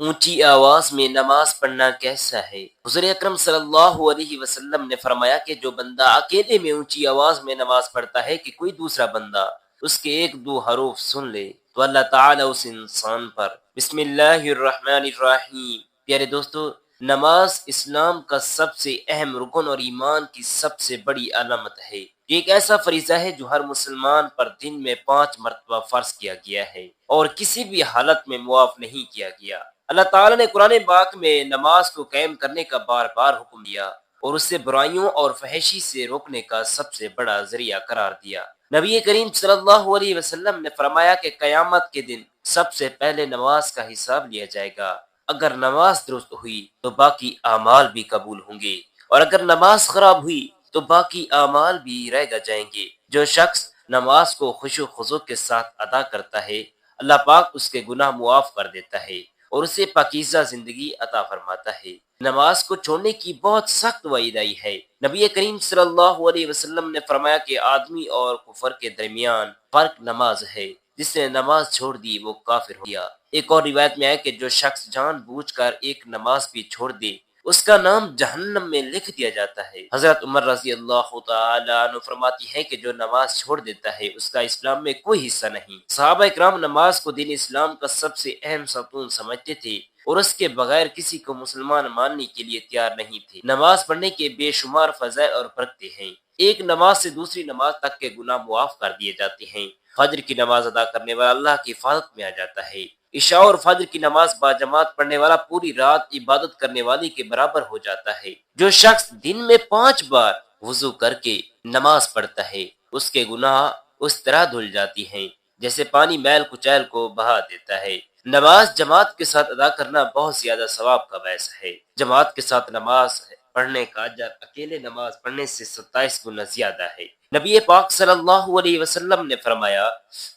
اونچی آواز میں نماز پڑھنا کیسا ہے؟ حضور اکرم صلی اللہ علیہ وسلم نے فرمایا کہ جو بندہ اکیلے میں اونچی آواز میں نماز پڑھتا ہے کہ کوئی دوسرا بندہ اس کے ایک دو حروف سن لے تو اللہ تعالیٰ اس انسان پر بسم اللہ الرحمن الرحیم۔ پیارے دوستو، نماز اسلام کا سب سے اہم رکن اور ایمان کی سب سے بڑی علامت ہے۔ یہ ایک ایسا فریضہ ہے جو ہر مسلمان پر دن میں 5 مرتبہ فرض کیا گیا ہے اور کسی بھی حالت میں معاف نہیں کیا گیا۔ اللہ تعالیٰ نے قرآن پاک میں نماز کو قائم کرنے کا بار بار حکم دیا اور اسے برائیوں اور فحشی سے روکنے کا سب سے بڑا ذریعہ قرار دیا۔ نبی کریم صلی اللہ علیہ وسلم نے فرمایا کہ قیامت کے دن سب سے پہلے نماز کا حساب لیا جائے گا۔ اگر نماز درست ہوئی تو باقی اعمال بھی قبول ہوں گے اور اگر نماز خراب ہوئی تو باقی اعمال بھی رہ جائیں گے۔ جو شخص نماز کو خشوع و خضوع کے ساتھ ادا کرتا ہے، اللہ پاک اس کے گناہ معاف کر دیتا ہے اور اسے پاکیزہ زندگی عطا فرماتا ہے۔ نماز کو چھوڑنے کی بہت سخت وعید آئی ہے۔ نبی کریم صلی اللہ علیہ وسلم نے فرمایا کہ آدمی اور کفر کے درمیان فرق نماز ہے، جس نے نماز چھوڑ دی وہ کافر ہو گیا۔ ایک اور روایت میں ہے کہ جو شخص جان بوجھ کر ایک نماز بھی چھوڑ دے اس کا نام جہنم میں لکھ دیا جاتا ہے۔ حضرت عمر رضی اللہ تعالی عنہ فرماتی ہیں کہ جو نماز چھوڑ دیتا ہے اس کا اسلام میں کوئی حصہ نہیں۔ صحابہ اکرام نماز کو دین اسلام کا سب سے اہم ستون سمجھتے تھے اور اس کے بغیر کسی کو مسلمان ماننے کے لیے تیار نہیں تھے۔ نماز پڑھنے کے بے شمار فضائل اور برکتیں ہیں۔ ایک نماز سے دوسری نماز تک کے گناہ معاف کر دیے جاتے ہیں۔ فجر کی نماز ادا کرنے والا اللہ کی حفاظت میں آ جاتا ہے۔ عشاء اور فجر کی نماز باجماعت پڑھنے والا پوری رات عبادت کرنے والی کے برابر ہو جاتا ہے۔ جو شخص دن میں 5 بار وضو کر کے نماز پڑھتا ہے اس کے گناہ اس طرح دھل جاتی ہیں جیسے پانی میل کچیل کو بہا دیتا ہے۔ نماز جماعت کے ساتھ ادا کرنا بہت زیادہ ثواب کا باعث ہے۔ جماعت کے ساتھ نماز پڑھنے کا اجر اکیلے نماز پڑھنے سے 27 گنا زیادہ ہے۔ نبی پاک صلی اللہ علیہ وسلم نے فرمایا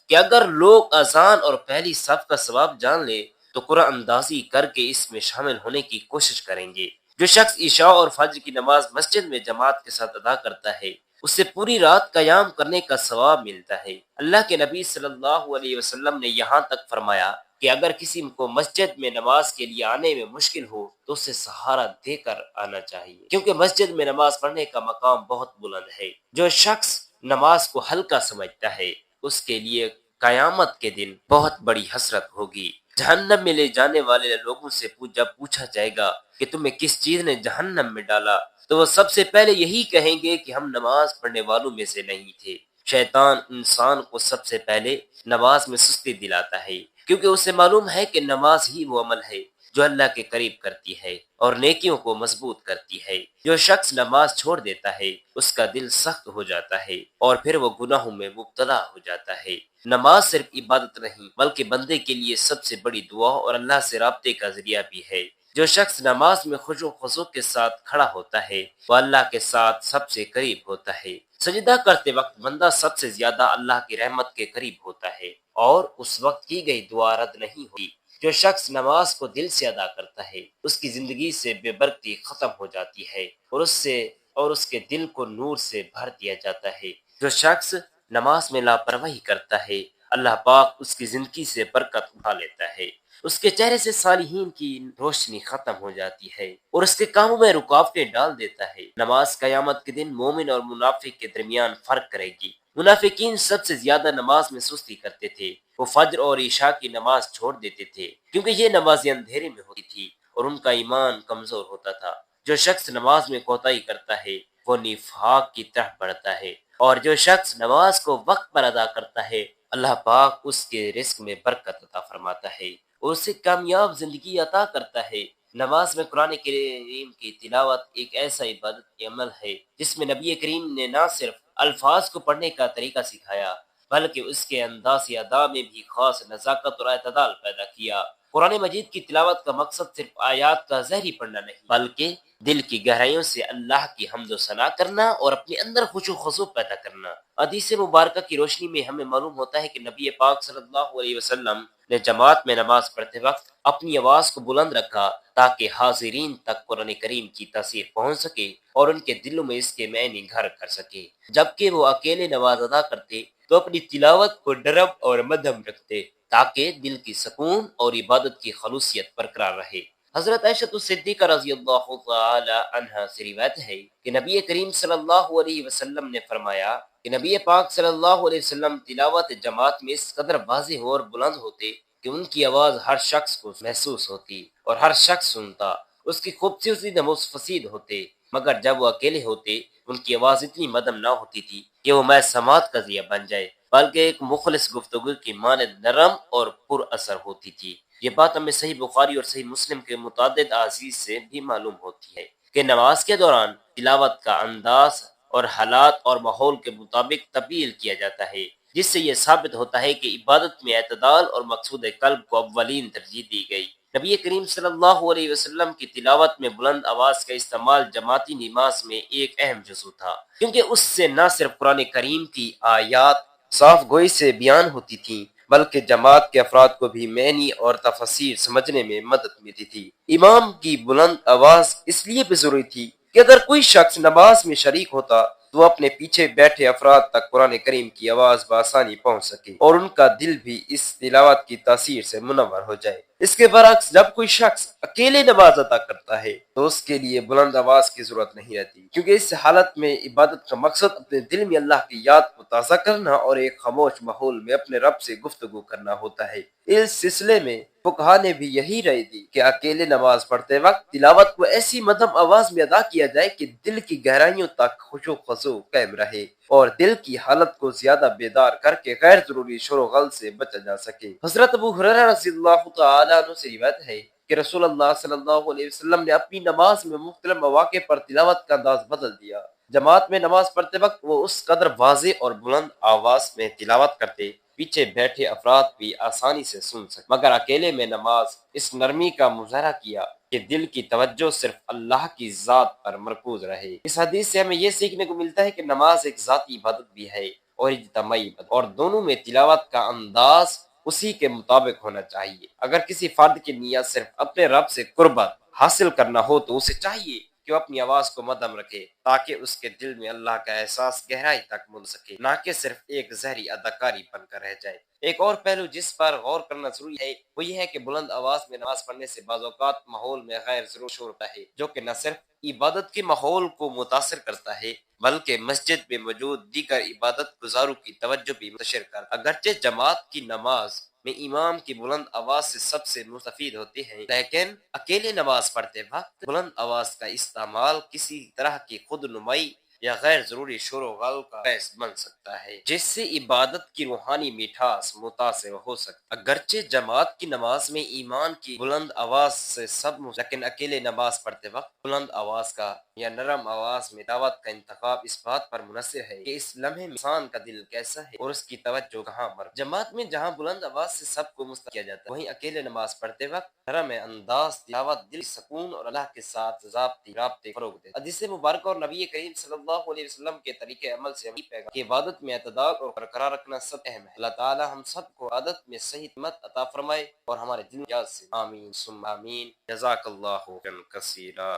کہ اگر لوگ اذان اور پہلی صف کا ثواب جان لے تو قرآن اندازی کر کے اس میں شامل ہونے کی کوشش کریں گے۔ جو شخص عشاء اور فجر کی نماز مسجد میں جماعت کے ساتھ ادا کرتا ہے اسے پوری رات قیام کرنے کا ثواب ملتا ہے۔ اللہ کے نبی صلی اللہ علیہ وسلم نے یہاں تک فرمایا کہ اگر کسی کو مسجد میں نماز کے لیے آنے میں مشکل ہو تو اسے سہارا دے کر آنا چاہیے، کیونکہ مسجد میں نماز پڑھنے کا مقام بہت بلند ہے۔ جو شخص نماز کو ہلکا سمجھتا ہے اس کے لیے قیامت کے دن بہت بڑی حسرت ہوگی۔ جہنم میں لے جانے والے لوگوں سے جب پوچھا جائے گا کہ تمہیں کس چیز نے جہنم میں ڈالا تو وہ سب سے پہلے یہی کہیں گے کہ ہم نماز پڑھنے والوں میں سے نہیں تھے۔ شیطان انسان کو سب سے پہلے نماز میں سستی دلاتا ہے، کیونکہ اسے معلوم ہے کہ نماز ہی وہ عمل ہے جو اللہ کے قریب کرتی ہے اور نیکیوں کو مضبوط کرتی ہے۔ جو شخص نماز چھوڑ دیتا ہے اس کا دل سخت ہو جاتا ہے اور پھر وہ گناہوں میں مبتلا ہو جاتا ہے۔ نماز صرف عبادت نہیں بلکہ بندے کے لیے سب سے بڑی دعا اور اللہ سے رابطے کا ذریعہ بھی ہے۔ جو شخص نماز میں خشوع و خضوع کے ساتھ کھڑا ہوتا ہے وہ اللہ کے ساتھ سب سے قریب ہوتا ہے۔ سجدہ کرتے وقت بندہ سب سے زیادہ اللہ کی رحمت کے قریب ہوتا ہے اور اس وقت کی گئی دعا رد نہیں ہوتی۔ جو شخص نماز کو دل سے ادا کرتا ہے اس کی زندگی سے بے برکتی ختم ہو جاتی ہے اور اس کے دل کو نور سے بھر دیا جاتا ہے۔ جو شخص نماز میں لاپرواہی کرتا ہے اللہ پاک اس کی زندگی سے برکت اٹھا لیتا ہے۔ اس کے چہرے سے صالحین کی روشنی ختم ہو جاتی ہے اور اس کے کاموں میں رکاوٹیں ڈال دیتا ہے۔ نماز قیامت کے دن مومن اور منافق کے درمیان فرق کرے گی۔ منافقین سب سے زیادہ نماز میں سستی کرتے تھے۔ وہ فجر اور عشاء کی نماز چھوڑ دیتے تھے کیونکہ یہ نمازیں اندھیرے میں ہوتی تھی اور ان کا ایمان کمزور ہوتا تھا۔ جو شخص نماز میں کوتاہی کرتا ہے وہ نفاق کی طرف بڑھتا ہے اور جو شخص نماز کو وقت پر ادا کرتا ہے اللہ پاک اس کے رزق میں برکت عطا فرماتا ہے اور اسے کامیاب زندگی عطا کرتا ہے۔ نماز میں قرآن کریم کی تلاوت ایک ایسا عبادت عمل ہے جس میں نبی کریم نے نہ صرف الفاظ کو پڑھنے کا طریقہ سکھایا بلکہ اس کے انداز ادا میں بھی خاص نزاکت اور اعتدال پیدا کیا۔ قرآن مجید کی تلاوت کا مقصد صرف آیات کا ظاہری پڑھنا نہیں بلکہ دل کی گہرائیوں سے اللہ کی حمد و ثنا کرنا اور اپنے اندر خشوع و خضوع پیدا کرنا۔ حدیث مبارکہ کی روشنی میں ہمیں معلوم ہوتا ہے کہ نبی پاک صلی اللہ علیہ وسلم نے جماعت میں نماز پڑھتے وقت اپنی آواز کو بلند رکھا تاکہ حاضرین تک قرآن کریم کی تاثیر پہنچ سکے اور ان کے دلوں میں اس کے معنی گھر کر سکے۔ جبکہ وہ اکیلے نماز ادا کرتے تو اپنی تلاوت کو نرم اور مدھم رکھتے تاکہ دل کی سکون اور عبادت کی خلوصیت برقرار رہے۔ حضرت عائشہ صدیقہ رضی اللہ تعالی عنہا سے روایت ہے کہ نبی کریم صلی اللہ علیہ وسلم نے فرمایا کہ نبی پاک صلی اللہ علیہ وسلم تلاوت جماعت میں اس قدر واضح اور بلند ہوتے کہ ان کی آواز ہر شخص کو محسوس ہوتی اور ہر شخص سنتا۔ اس کی خوبصورتی نموز فصیح ہوتے، مگر جب وہ اکیلے ہوتے ان کی آواز اتنی مدم نہ ہوتی تھی کہ وہ محض سماعت کا ذریعہ بن جائے، بلکہ ایک مخلص گفتگو کی مانند نرم اور پر اثر ہوتی تھی۔ یہ بات ہمیں صحیح بخاری اور صحیح مسلم کے متعدد احادیث سے بھی معلوم ہوتی ہے کہ نماز کے دوران تلاوت کا انداز اور حالات اور ماحول کے مطابق تبدیل کیا جاتا ہے، جس سے یہ ثابت ہوتا ہے کہ عبادت میں اعتدال اور مقصود قلب کو اولین ترجیح دی گئی۔ نبی کریم صلی اللہ علیہ وسلم کی تلاوت میں بلند آواز کا استعمال جماعتی نماز میں ایک اہم جزو تھا، کیونکہ اس سے نہ صرف قرآن کریم کی آیات صاف گوئی سے بیان ہوتی تھیں بلکہ جماعت کے افراد کو بھی معنی اور تفسیر سمجھنے میں مدد ملتی تھی۔ امام کی بلند آواز اس لیے بھی ضروری تھی کہ اگر کوئی شخص نماز میں شریک ہوتا تو وہ اپنے پیچھے بیٹھے افراد تک قرآن کریم کی آواز بآسانی پہنچ سکے اور ان کا دل بھی اس تلاوت کی تاثیر سے منور ہو جائے۔ اس کے برعکس جب کوئی شخص اکیلے نماز ادا کرتا ہے تو اس کے لیے بلند آواز کی ضرورت نہیں رہتی، کیونکہ اس حالت میں عبادت کا مقصد اپنے دل میں اللہ کی یاد کو تازہ کرنا اور ایک خاموش ماحول میں اپنے رب سے گفتگو کرنا ہوتا ہے۔ اس سلسلے میں فقہا نے بھی یہی رائے دی کہ اکیلے نماز پڑھتے وقت تلاوت کو ایسی مدھم آواز میں ادا کیا جائے کہ دل کی گہرائیوں تک خشوع و خضوع قائم رہے اور دل کی حالت کو زیادہ بیدار کر کے غیر ضروری شور و غل سے بچا جا سکے۔ حضرت ابو ہریرہ رضی اللہ تعالی عنہ سے روایت ہے کہ رسول اللہ صلی اللہ علیہ وسلم نے اپنی نماز میں مختلف مواقع پر تلاوت کا انداز بدل دیا۔ جماعت میں نماز پڑھتے وقت وہ اس قدر واضح اور بلند آواز میں تلاوت کرتے پیچھے بیٹھے افراد بھی آسانی سے سن سکتے، مگر اکیلے میں نماز اس نرمی کا مظاہرہ کیا کہ دل کی توجہ صرف اللہ کی ذات پر مرکوز رہے۔ اس حدیث سے ہمیں یہ سیکھنے کو ملتا ہے کہ نماز ایک ذاتی عبادت بھی ہے اور اجتماعی عبادت، اور دونوں میں تلاوت کا انداز اسی کے مطابق ہونا چاہیے۔ اگر کسی فرد کی نیت صرف اپنے رب سے قربت حاصل کرنا ہو تو اسے چاہیے کہ وہ اپنی آواز کو مدھم رکھے تاکہ اس کے دل میں اللہ کا احساس گہرائی تک مل سکے، نہ کہ صرف ایک زہری اداکاری بن کر رہ جائے۔ ایک اور پہلو جس پر غور کرنا ضروری ہے وہ یہ ہے کہ بلند آواز میں نماز پڑھنے سے بعض اوقات ماحول میں غیر ضرور شور ہوتا ہے، جو کہ نہ صرف عبادت کے ماحول کو متاثر کرتا ہے بلکہ مسجد میں موجود دیگر عبادت گزاروں کی توجہ بھی منتشر کرتا ہے۔ اگرچہ جماعت کی نماز میں امام کی بلند آواز سے سب سے مستفید ہوتے ہیں، لیکن اکیلے نماز پڑھتے وقت بلند آواز کا استعمال کسی طرح کی خود نمائی یا غیر ضروری شور و غل کا باعث بن سکتا ہے، جس سے عبادت کی روحانی مٹھاس متاثر ہو سکتی۔ اگرچہ جماعت کی نماز میں ایمان کی بلند آواز سے سب لیکن اکیلے نماز پڑھتے وقت بلند آواز کا یا نرم آواز میں دعوت کا انتخاب اس بات پر منحصر ہے کہ اس لمحے میں انسان کا دل کیسا ہے اور اس کی توجہ کہاں پر۔ جماعت میں جہاں بلند آواز سے سب کو مستقبل کیا جاتا ہے، وہیں اکیلے نماز پڑھتے وقت نرم انداز تلاوت دل سکون اور اللہ کے ساتھ ضابطے رابطے فروغ دیتا ہے۔ حدیث مبارکہ اور نبی کریم صلی اللہ علیہ وسلم کے طریقے عمل سے ہمیں پیغام کہ عبادت میں اعتدال اور برقرار رکھنا سب اہم ہے۔ اللہ تعالی ہم سب کو عبادت میں صحیح ہمت عطا فرمائے اور ہمارے دل سے آمین ثم آمین۔ جزاک اللہ خیرا کثیرا۔